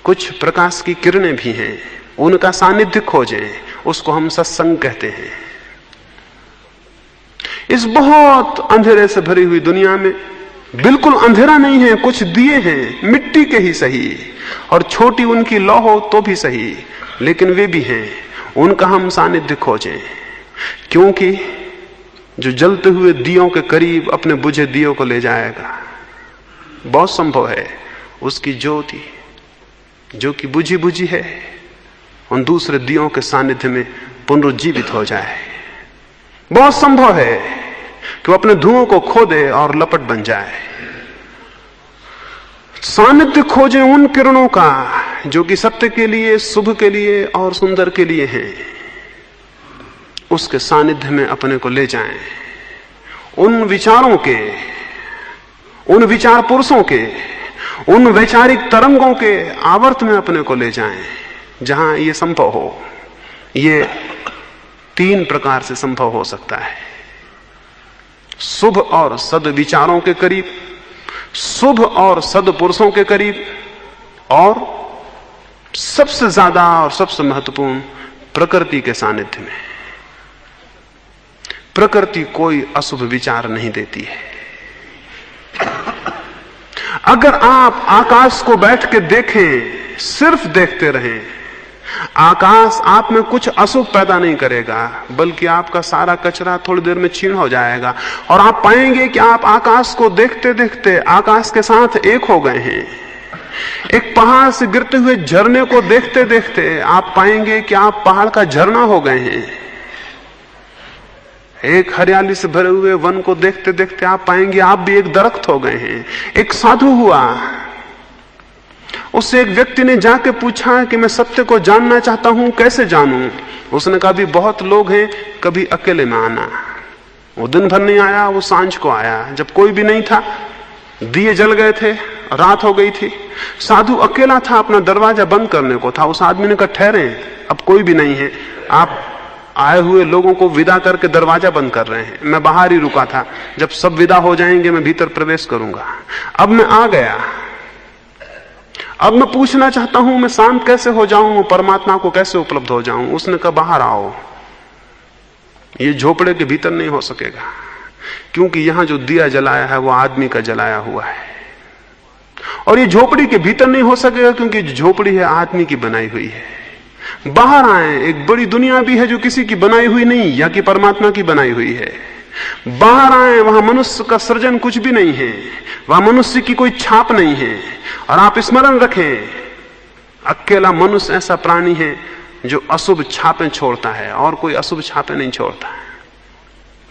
कुछ प्रकाश की किरणें भी हैं, उनका सानिध्य खोजें, उसको हम सत्संग कहते हैं। इस बहुत अंधेरे से भरी हुई दुनिया में बिल्कुल अंधेरा नहीं है, कुछ दिए हैं, मिट्टी के ही सही और छोटी उनकी लौ हो तो भी सही, लेकिन वे भी हैं, उनका हम सानिध्य खोजें। क्योंकि जो जलते हुए दियों के करीब अपने बुझे दियों को ले जाएगा, बहुत संभव है उसकी ज्योति जो कि बुझी बुझी है उन दूसरे दियों के सानिध्य में पुनरुज्जीवित हो जाए। बहुत संभव है कि वो अपने धुओं को खो दे और लपट बन जाए। सानिध्य खोजें उन किरणों का जो कि सत्य के लिए, शुभ के लिए और सुंदर के लिए हैं। उसके सानिध्य में अपने को ले जाएं। उन विचारों के, उन विचार पुरुषों के, उन वैचारिक तरंगों के आवर्त में अपने को ले जाएं जहां यह संभव हो। ये 3 प्रकार से संभव हो सकता है। शुभ और सद विचारों के करीब, शुभ और सद पुरुषों के करीब, और सबसे ज्यादा और सबसे महत्वपूर्ण प्रकृति के सानिध्य में। प्रकृति कोई अशुभ विचार नहीं देती है। अगर आप आकाश को बैठ के देखें, सिर्फ देखते रहें, आकाश आप में कुछ अशुभ पैदा नहीं करेगा, बल्कि आपका सारा कचरा थोड़ी देर में क्षीण हो जाएगा और आप पाएंगे कि आप आकाश को देखते देखते आकाश के साथ एक हो गए हैं। एक पहाड़ से गिरते हुए झरने को देखते देखते आप पाएंगे कि आप पहाड़ का झरना हो गए हैं। एक हरियाली से भरे हुए वन को देखते देखते आप पाएंगे आप भी एक दरख्त हो गए हैं। एक साधु हुआ, उससे एक व्यक्ति ने जाके पूछा कि मैं सत्य को जानना चाहता हूं, कैसे जानूं? उसने कहा भी बहुत लोग हैं, कभी अकेले में आना। वो दिन भर नहीं आया, वो सांझ को आया जब कोई भी नहीं था, दिए जल गए थे, रात हो गई थी। साधु अकेला था, अपना दरवाजा बंद करने को था। उस आदमी ने कहा ठहरे, अब कोई भी नहीं है, आप आए हुए लोगों को विदा करके दरवाजा बंद कर रहे हैं। मैं बाहर ही रुका था, जब सब विदा हो जाएंगे मैं भीतर प्रवेश करूंगा। अब मैं आ गया, अब मैं पूछना चाहता हूं मैं शांत कैसे हो जाऊं, परमात्मा को कैसे उपलब्ध हो जाऊं? उसने कहा बाहर आओ। ये झोपड़े के भीतर नहीं हो सकेगा, क्योंकि यहां जो दिया जलाया है वो आदमी का जलाया हुआ है, और ये झोपड़ी के भीतर नहीं हो सकेगा क्योंकि झोपड़ी है आदमी की बनाई हुई है। बाहर आए, एक बड़ी दुनिया भी है जो किसी की बनाई हुई नहीं, या कि परमात्मा की बनाई हुई है। बाहर आए, वहां मनुष्य का सृजन कुछ भी नहीं है, वहां मनुष्य की कोई छाप नहीं है। और आप स्मरण रखें, अकेला मनुष्य ऐसा प्राणी है जो अशुभ छापें छोड़ता है और कोई अशुभ छापें नहीं छोड़ता है।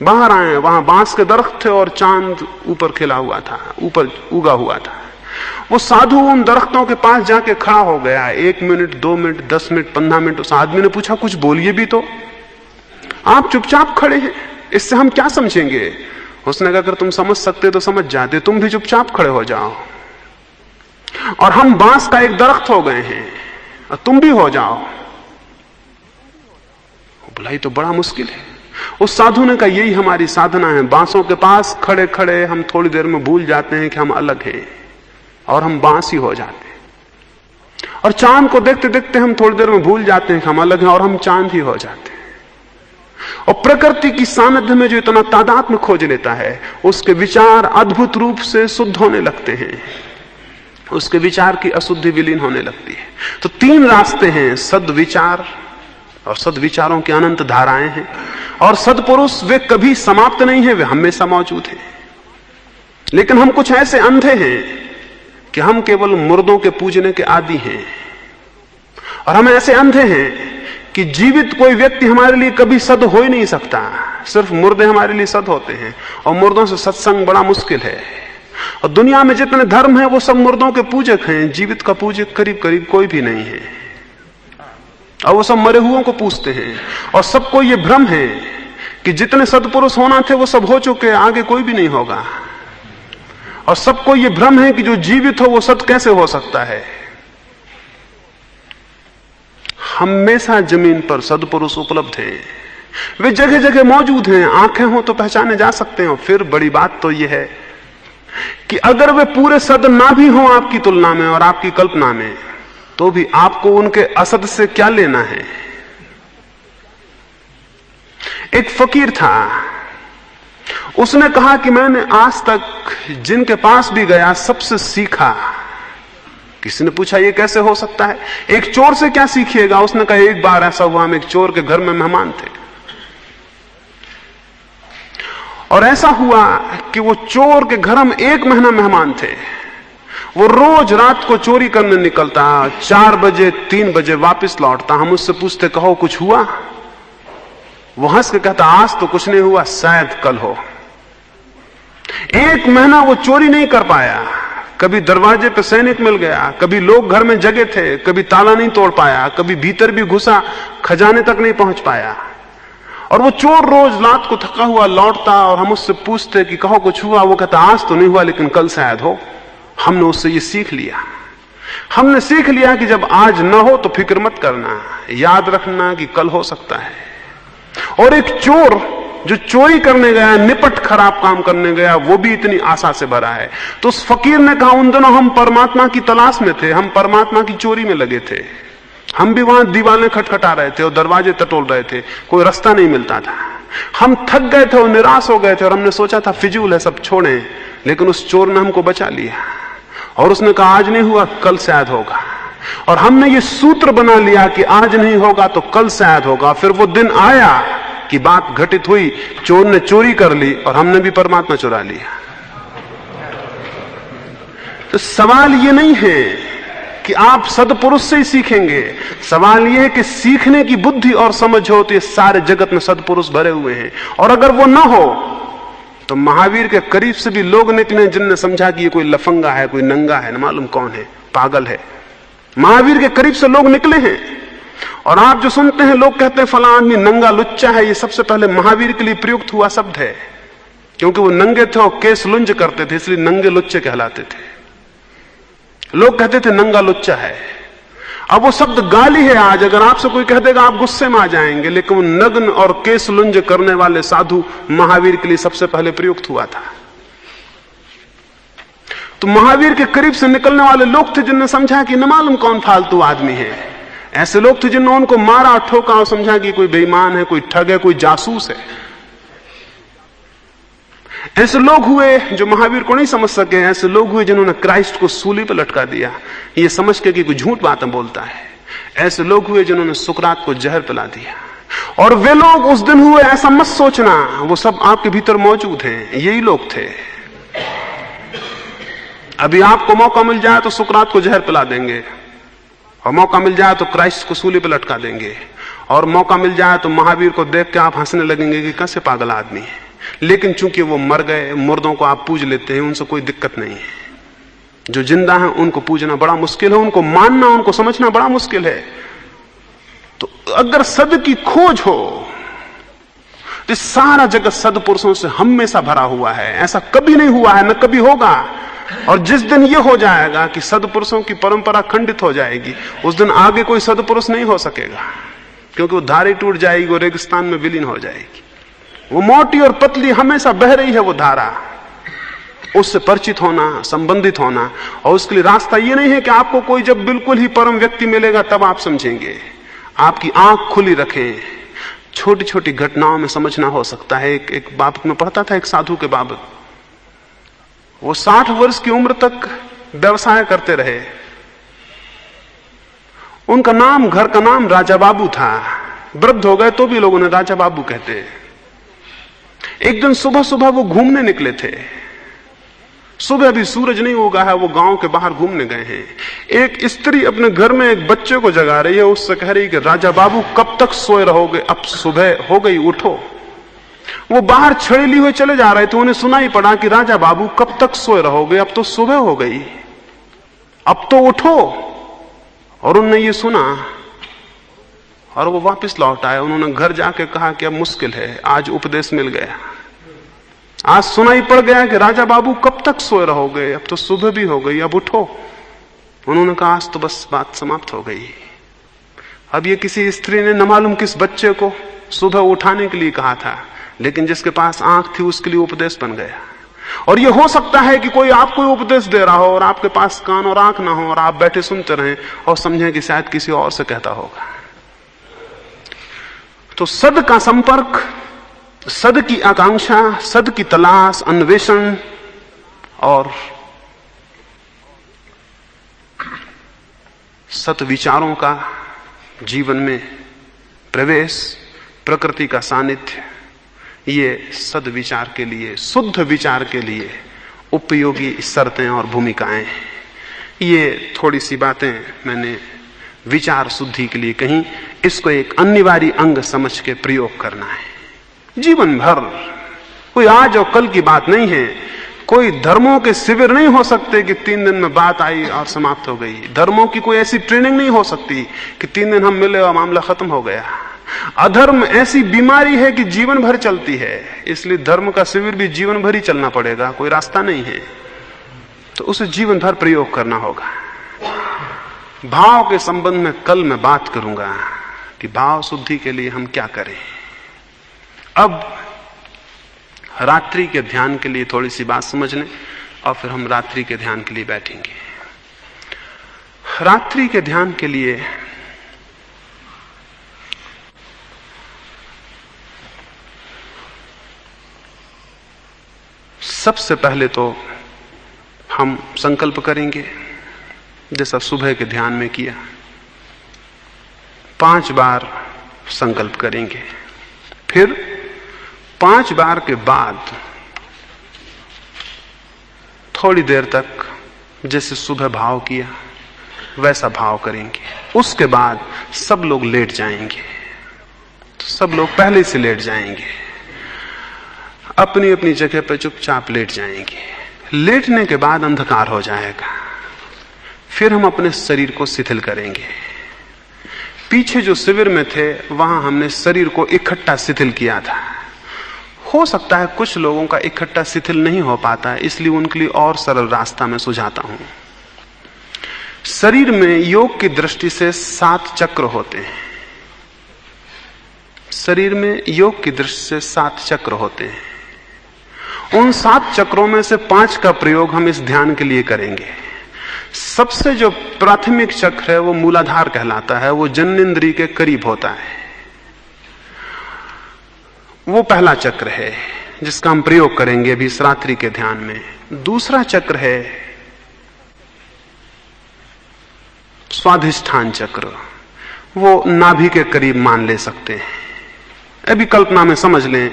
बाहर आए, वहां बांस के दरख्त थे और चांद ऊपर खिला हुआ था, ऊपर उगा हुआ था। वो साधु उन दरख्तों के पास जाके खड़ा हो गया। 1 मिनट, 2 मिनट, 10 मिनट, 15 मिनट। उस आदमी ने पूछा कुछ बोलिए भी तो, आप चुपचाप खड़े हैं, इससे हम क्या समझेंगे? उसने कहा अगर तुम समझ सकते तो समझ जाते, तुम भी चुपचाप खड़े हो जाओ और हम बांस का एक दरख्त हो गए हैं और तुम भी हो जाओ। बोला ये तो बड़ा मुश्किल है। उस साधु ने कहा यही हमारी साधना है। बांसों के पास खड़े खड़े हम थोड़ी देर में भूल जाते हैं कि हम अलग हैं और हम बांस ही हो जाते हैं, और चांद को देखते देखते हम थोड़ी देर में भूल जाते हैं कि हम अलग हैं और हम चांद ही हो जाते हैं। और प्रकृति की सानिध्य में जो इतना तादात्म्य खोज लेता है, उसके विचार अद्भुत रूप से शुद्ध होने लगते हैं, उसके विचार की अशुद्धि विलीन होने लगती है। तो 3 रास्ते हैं, सद्विचार, और सद्विचारों की अनंत धाराएं हैं, और सद्पुरुष वे कभी समाप्त नहीं है, वे हमेशा मौजूद हैं। लेकिन हम कुछ ऐसे अंधे हैं कि हम केवल मुर्दों के पूजने के आदी हैं, और हम ऐसे अंधे हैं कि जीवित कोई व्यक्ति हमारे लिए कभी सद हो ही नहीं सकता। सिर्फ मुर्दे हमारे लिए सद होते हैं, और मुर्दों से सत्संग बड़ा मुश्किल है। और दुनिया में जितने धर्म हैं वो सब मुर्दों के पूजक हैं, जीवित का पूजक करीब करीब कोई भी नहीं है। और वो सब मरे हुओं को पूजते हैं, और सबको ये भ्रम है कि जितने सत्पुरुष होना थे वो सब हो चुके, आगे कोई भी नहीं होगा। और सबको ये भ्रम है कि जो जीवित हो वो सत कैसे हो सकता है। हमेशा जमीन पर सद्पुरुष उपलब्ध हैं, वे जगह जगह मौजूद हैं, आंखें हो तो पहचाने जा सकते हैं। और फिर बड़ी बात तो यह है कि अगर वे पूरे सद ना भी हो आपकी तुलना में और आपकी कल्पना में, तो भी आपको उनके असद से क्या लेना है। एक फकीर था, उसने कहा कि मैंने आज तक जिनके पास भी गया सबसे सीखा। किसी ने पूछा ये कैसे हो सकता है, एक चोर से क्या सीखिएगा? उसने कहा एक बार ऐसा हुआ, हम एक चोर के घर में मेहमान थे, और ऐसा हुआ कि वो चोर के घर हम 1 महीना मेहमान थे। वो रोज रात को चोरी करने निकलता, 4 बजे 3 बजे वापस लौटता। हम उससे पूछते कहो कुछ हुआ? वो हंस के कहता आज तो कुछ नहीं हुआ, शायद कल हो। 1 महीना वो चोरी नहीं कर पाया। कभी दरवाजे पे सैनिक मिल गया, कभी लोग घर में जगे थे, कभी ताला नहीं तोड़ पाया, कभी भीतर भी घुसा, खजाने तक नहीं पहुंच पाया। और वो चोर रोज रात को थका हुआ लौटता और हम उससे पूछते कि कहो कुछ हुआ? वो कहता आज तो नहीं हुआ लेकिन कल शायद हो। हमने उससे ये सीख लिया। हमने सीख लिया कि जब आज न हो तो फिक्र मत करना, याद रखना कि कल हो सकता है। और एक चोर जो चोरी करने गया, निपट खराब काम करने गया, वो भी इतनी आशा से भरा है। तो उस फकीर ने कहा उन दिनों हम परमात्मा की तलाश में थे, हम परमात्मा की चोरी में लगे थे। हम भी वहां दीवारें खटखटा रहे थे और दरवाजे टटोल रहे थे, कोई रास्ता नहीं मिलता था। हम थक गए थे और निराश हो गए थे और हमने सोचा था फिजूल है, सब छोड़ें। लेकिन उस चोर ने हमको बचा लिया और उसने कहा आज नहीं हुआ कल शायद होगा। और हमने ये सूत्र बना लिया कि आज नहीं होगा तो कल शायद होगा। फिर वो दिन आया कि बात घटित हुई, चोर ने चोरी कर ली और हमने भी परमात्मा चुरा लिया। तो सवाल ये नहीं है कि आप सदपुरुष से ही सीखेंगे, सवाल यह है कि सीखने की बुद्धि और समझ हो तो ये सारे जगत में सदपुरुष भरे हुए हैं। और अगर वो ना हो तो महावीर के करीब से भी लोग निकले जिनने समझा कि ये कोई लफंगा है, कोई नंगा है, न मालूम कौन है, पागल है। महावीर के करीब से लोग निकले हैं। और आप जो सुनते हैं लोग कहते हैं फला आदमी नंगा लुच्चा है, ये सबसे पहले महावीर के लिए प्रयुक्त हुआ शब्द है, क्योंकि वो नंगे थे और केस लुंज करते थे, इसलिए नंगे लुच्चे कहलाते थे। लोग कहते थे नंगा लुच्चा है। अब वो शब्द गाली है। आज अगर आपसे कोई कह देगा आप गुस्से में आ जाएंगे, लेकिन वो नग्न और केस लुंज करने वाले साधु महावीर के लिए सबसे पहले प्रयुक्त हुआ था। तो महावीर के करीब से निकलने वाले लोग थे जिनने समझा कि न मालूम कौन फालतू आदमी है। ऐसे लोग थे जिन्होंने उनको मारा, ठोका और समझा कि कोई बेईमान है, कोई ठग है, कोई जासूस है। ऐसे लोग हुए जो महावीर को नहीं समझ सके। ऐसे लोग हुए जिन्होंने क्राइस्ट को सूली पर लटका दिया ये समझ के कि कोई झूठ बातें बोलता है। ऐसे लोग हुए जिन्होंने सुकरात को जहर पिला दिया। और वे लोग उस दिन हुए ऐसा मत सोचना, वो सब आपके भीतर मौजूद हैं, यही लोग थे। अभी आपको मौका मिल जाए तो सुकरात को जहर पिला देंगे, और मौका मिल जाए तो क्राइस्ट को सूली पर लटका देंगे, और मौका मिल जाए तो महावीर को देख के आप हंसने लगेंगे कि कैसे पागल आदमी है। लेकिन चूंकि वो मर गए, मुर्दों को आप पूज लेते हैं, उनसे कोई दिक्कत नहीं है। जो जिंदा हैं उनको पूजना बड़ा मुश्किल है, उनको मानना, उनको समझना बड़ा मुश्किल है। तो अगर सद की खोज हो तो सारा जगत सदपुरुषों से हमेशा भरा हुआ है। ऐसा कभी नहीं हुआ है, न कभी होगा। और जिस दिन यह हो जाएगा कि सदपुरुषों की परंपरा खंडित हो जाएगी, उस दिन आगे कोई सदपुरुष नहीं हो सकेगा, क्योंकि वो धारा टूट जाएगी, वो रेगिस्तान में विलीन हो जाएगी। वो मोटी और पतली हमेशा बह रही है वो धारा, उससे परिचित होना, संबंधित होना। और उसके लिए रास्ता ये नहीं है कि आपको कोई जब बिल्कुल ही परम व्यक्ति मिलेगा तब आप समझेंगे। आपकी आंख खुली रखें, छोटी छोटी घटनाओं में समझना हो सकता है। एक बाबत में पढ़ता था, एक साधु के बाबत। वो 60 वर्ष की उम्र तक व्यवसाय करते रहे। उनका नाम, घर का नाम राजा बाबू था। वृद्ध हो गए तो भी लोगों ने राजा बाबू कहते। एक दिन सुबह सुबह वो घूमने निकले थे। सुबह अभी सूरज नहीं उगा है, वो गांव के बाहर घूमने गए हैं। एक स्त्री अपने घर में एक बच्चे को जगा रही है, उससे कह रही कि राजा बाबू कब तक सोए रहोगे, अब सुबह हो गई, उठो। वो बाहर छड़ी लिए हुए चले जा रहे थे, उन्हें सुना ही पड़ा कि राजा बाबू कब तक सोए रहोगे, अब तो सुबह हो गई, अब तो उठो। और उन्होंने ये सुना और वो वापस लौट आए। उन्होंने घर जाके कहा कि अब मुश्किल है, आज उपदेश मिल गया, आज सुनाई पड़ गया कि राजा बाबू कब तक सोए रहोगे, अब तो सुबह भी हो गई, अब उठो। उन्होंने कहा आज तो बस बात समाप्त हो गई। अब ये किसी स्त्री ने न मालूम किस बच्चे को सुबह उठाने के लिए कहा था, लेकिन जिसके पास आंख थी उसके लिए उपदेश बन गया। और ये हो सकता है कि कोई आपको उपदेश दे रहा हो और आपके पास कान और आंख ना हो और आप बैठे सुनते रहें और समझें कि शायद किसी और से कहता होगा। तो सद का संपर्क, सद की आकांक्षा, सद की तलाश, अन्वेषण और सत विचारों का जीवन में प्रवेश, प्रकृति का सानिध्य, ये सद विचार के लिए, शुद्ध विचार के लिए उपयोगी शर्तें और भूमिकाएं हैं। ये थोड़ी सी बातें मैंने विचार शुद्धि के लिए कहीं। इसको एक अनिवार्य अंग समझ के प्रयोग करना है जीवन भर। कोई आज और कल की बात नहीं है। कोई धर्मों के शिविर नहीं हो सकते कि 3 दिन में बात आई और समाप्त हो गई। धर्मों की कोई ऐसी ट्रेनिंग नहीं हो सकती कि 3 दिन हम मिले और मामला खत्म हो गया। अधर्म ऐसी बीमारी है कि जीवन भर चलती है, इसलिए धर्म का शिविर भी जीवन भर ही चलना पड़ेगा, कोई रास्ता नहीं है। तो उसे जीवन भर प्रयोग करना होगा। भाव के संबंध में कल मैं बात करूंगा कि भाव शुद्धि के लिए हम क्या करें। अब रात्रि के ध्यान के लिए थोड़ी सी बात समझ लें और फिर हम रात्रि के ध्यान के लिए बैठेंगे। रात्रि के ध्यान के लिए सबसे पहले तो हम संकल्प करेंगे, जैसा सुबह के ध्यान में किया, 5 बार संकल्प करेंगे। फिर 5 बार के बाद थोड़ी देर तक जैसे सुबह भाव किया वैसा भाव करेंगे। उसके बाद सब लोग लेट जाएंगे। तो सब लोग पहले से लेट जाएंगे, अपनी अपनी जगह पर चुपचाप लेट जाएंगे। लेटने के बाद अंधकार हो जाएगा। फिर हम अपने शरीर को शिथिल करेंगे। पीछे जो शिविर में थे वहां हमने शरीर को इकट्ठा शिथिल किया था। हो सकता है कुछ लोगों का इकट्ठा शिथिल नहीं हो पाता है, इसलिए उनके लिए और सरल रास्ता मैं सुझाता हूं। शरीर में योग की दृष्टि से 7 चक्र होते हैं। शरीर में योग की दृष्टि से 7 चक्र होते हैं। उन 7 चक्रों में से 5 का प्रयोग हम इस ध्यान के लिए करेंगे। सबसे जो प्राथमिक चक्र है वो मूलाधार कहलाता है। वो जननेंद्रिय के करीब होता है। वो पहला चक्र है जिसका हम प्रयोग करेंगे अभी इस रात्रि के ध्यान में। दूसरा चक्र है स्वाधिष्ठान चक्र। वो नाभि के करीब मान ले सकते हैं। अभी कल्पना में समझ लें,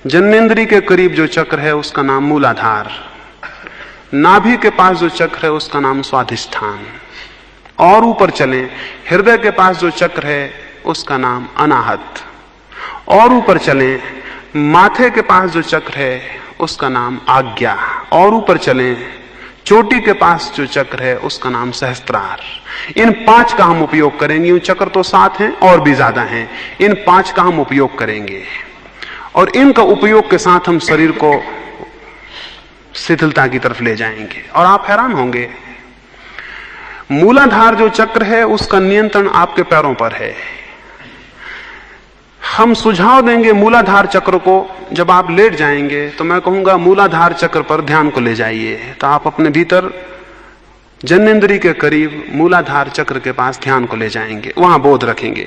जननेंद्रिय के करीब जो चक्र है उसका नाम मूलाधार, नाभि के पास जो चक्र है उसका नाम स्वाधिष्ठान। और ऊपर चलें, हृदय के पास जो चक्र है उसका नाम अनाहत। और ऊपर चलें, माथे के पास जो चक्र है उसका नाम आज्ञा। और ऊपर चलें, चोटी के पास जो चक्र है उसका नाम सहस्त्रार। इन 5 का हम उपयोग करेंगे। चक्र तो 7 हैं और भी ज्यादा हैं। इन 5 का हम उपयोग करेंगे और इनका उपयोग के साथ हम शरीर को शिथिलता की तरफ ले जाएंगे। और आप हैरान होंगे, मूलाधार जो चक्र है उसका नियंत्रण आपके पैरों पर है। हम सुझाव देंगे मूलाधार चक्र को। जब आप लेट जाएंगे तो मैं कहूंगा मूलाधार चक्र पर ध्यान को ले जाइए। तो आप अपने भीतर जननेंद्रिय के करीब मूलाधार चक्र के पास ध्यान को ले जाएंगे, वहां बोध रखेंगे।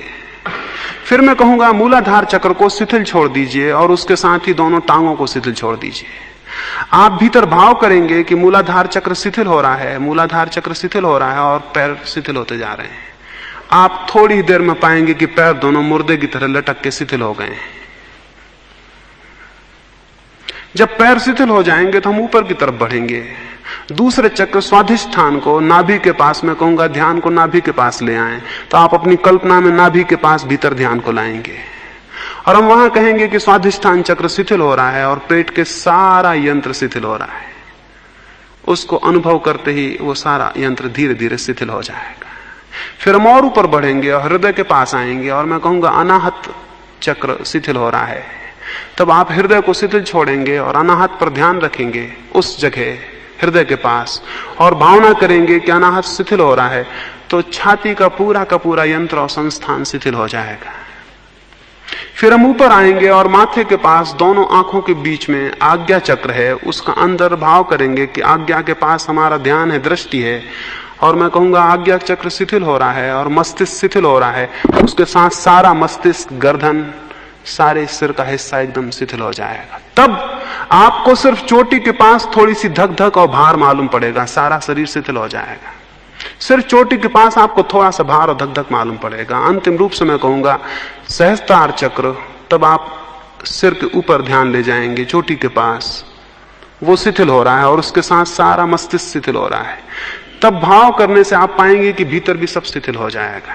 फिर मैं कहूंगा मूलाधार चक्र को शिथिल छोड़ दीजिए और उसके साथ ही दोनों टांगों को शिथिल छोड़ दीजिए। आप भीतर भाव करेंगे कि मूलाधार चक्र शिथिल हो रहा है, मूलाधार चक्र शिथिल हो रहा है और पैर शिथिल होते जा रहे हैं। आप थोड़ी देर में पाएंगे कि पैर दोनों मुर्दे की तरह लटक के शिथिल हो गए हैं। जब पैर शिथिल हो जाएंगे तो हम ऊपर की तरफ बढ़ेंगे। दूसरे चक्र स्वाधिष्ठान को नाभि के पास, मैं कहूंगा ध्यान को नाभि के पास ले आएं। तो आप अपनी कल्पना में नाभि के पास भीतर ध्यान को लाएंगे और हम वहां कहेंगे कि स्वाधिष्ठान चक्र शिथिल हो रहा है और पेट के सारा यंत्र शिथिल हो रहा है। उसको अनुभव करते ही वो सारा यंत्र धीरे धीरे शिथिल हो जाएगा। फिर हम और ऊपर बढ़ेंगे और हृदय के पास आएंगे और मैं कहूंगा अनाहत चक्र शिथिल हो रहा है। तब आप हृदय को शिथिल छोड़ेंगे और अनाहत पर ध्यान रखेंगे उस जगह हृदय के पास और भावना करेंगे कि अनाहत शिथिल हो रहा है। तो छाती का पूरा यंत्र और संस्थान शिथिल हो जाएगा। फिर हम ऊपर आएंगे और माथे के पास दोनों आंखों के बीच में आज्ञा चक्र है, उसका अंदर भाव करेंगे कि आज्ञा के पास हमारा ध्यान है, दृष्टि है। और मैं कहूंगा आज्ञा चक्र शिथिल हो रहा है और मस्तिष्क शिथिल हो रहा है। उसके साथ सारा मस्तिष्क, गर्दन, सारे सिर का हिस्सा एकदम शिथिल हो जाएगा। तब आपको सिर्फ चोटी के पास थोड़ी सी धक धक और भार मालूम पड़ेगा, सारा शरीर शिथिल हो जाएगा। सिर्फ चोटी के पास आपको थोड़ा सा भार और धक धक मालूम पड़ेगा। अंतिम रूप से मैं कहूंगा सहस्त्रार चक्र। तब आप सिर के ऊपर ध्यान ले जाएंगे, चोटी के पास वो शिथिल हो रहा है और उसके साथ सारा मस्तिष्क शिथिल हो रहा है। तब भाव करने से आप पाएंगे कि भीतर भी सब शिथिल हो जाएगा।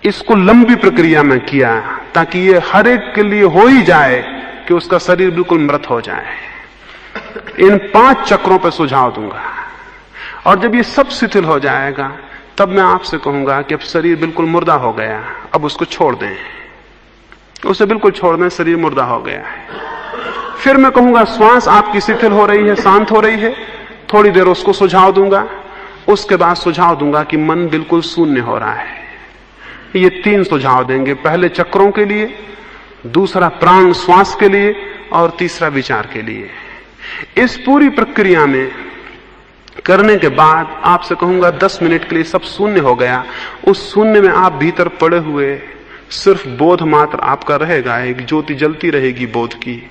इसको लंबी प्रक्रिया में किया ताकि ये हर एक के लिए हो ही जाए कि उसका शरीर बिल्कुल मृत हो जाए। इन 5 चक्रों पर सुझाव दूंगा, और जब ये सब शिथिल हो जाएगा तब मैं आपसे कहूंगा कि अब शरीर बिल्कुल मुर्दा हो गया, अब उसको छोड़ दें, उसे बिल्कुल छोड़ दें, शरीर मुर्दा हो गया है। फिर मैं कहूंगा श्वास आपकी शिथिल हो रही है, शांत हो रही है, थोड़ी देर उसको सुझाव दूंगा। उसके बाद सुझाव दूंगा कि मन बिल्कुल शून्य हो रहा है। ये 3 सुझाव देंगे, पहले चक्रों के लिए, दूसरा प्राण श्वास के लिए, और तीसरा विचार के लिए। इस पूरी प्रक्रिया में करने के बाद आपसे कहूंगा 10 मिनट के लिए सब शून्य हो गया। उस शून्य में आप भीतर पड़े हुए सिर्फ बोध मात्र आपका रहेगा, एक ज्योति जलती रहेगी बोध की,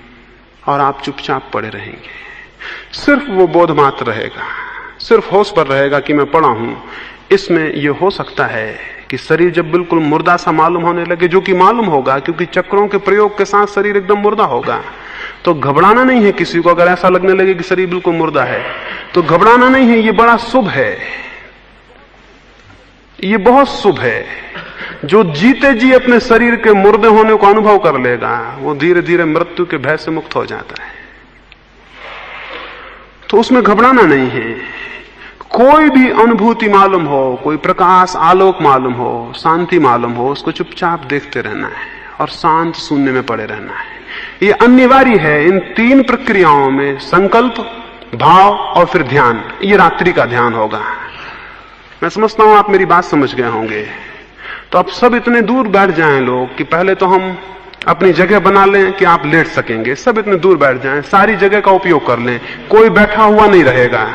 और आप चुपचाप पड़े रहेंगे। सिर्फ वो बोध मात्र रहेगा, सिर्फ होश पर रहेगा कि मैं पड़ा हूं। इसमें यह हो सकता है कि शरीर जब बिल्कुल मुर्दा सा मालूम होने लगे, जो कि मालूम होगा क्योंकि चक्रों के प्रयोग के साथ शरीर एकदम मुर्दा होगा, तो घबराना नहीं है किसी को। अगर ऐसा लगने लगे कि शरीर बिल्कुल मुर्दा है तो घबराना नहीं है, ये बड़ा शुभ है, ये बहुत शुभ है। जो जीते जी अपने शरीर के मुर्दे होने को अनुभव कर लेगा, वो धीरे धीरे मृत्यु के भय से मुक्त हो जाता है। तो उसमें घबराना नहीं है। कोई भी अनुभूति मालूम हो, कोई प्रकाश आलोक मालूम हो, शांति मालूम हो, उसको चुपचाप देखते रहना है और शांत शून्य में पड़े रहना है। ये अनिवार्य है। इन 3 प्रक्रियाओं में संकल्प, भाव और फिर ध्यान, ये रात्रि का ध्यान होगा। मैं समझता हूं आप मेरी बात समझ गए होंगे। तो अब सब इतने दूर बैठ जाएं लोग कि पहले तो हम अपनी जगह बना लें कि आप लेट सकेंगे। सब इतने दूर बैठ जाएं, सारी जगह का उपयोग कर लें, कोई बैठा हुआ नहीं रहेगा।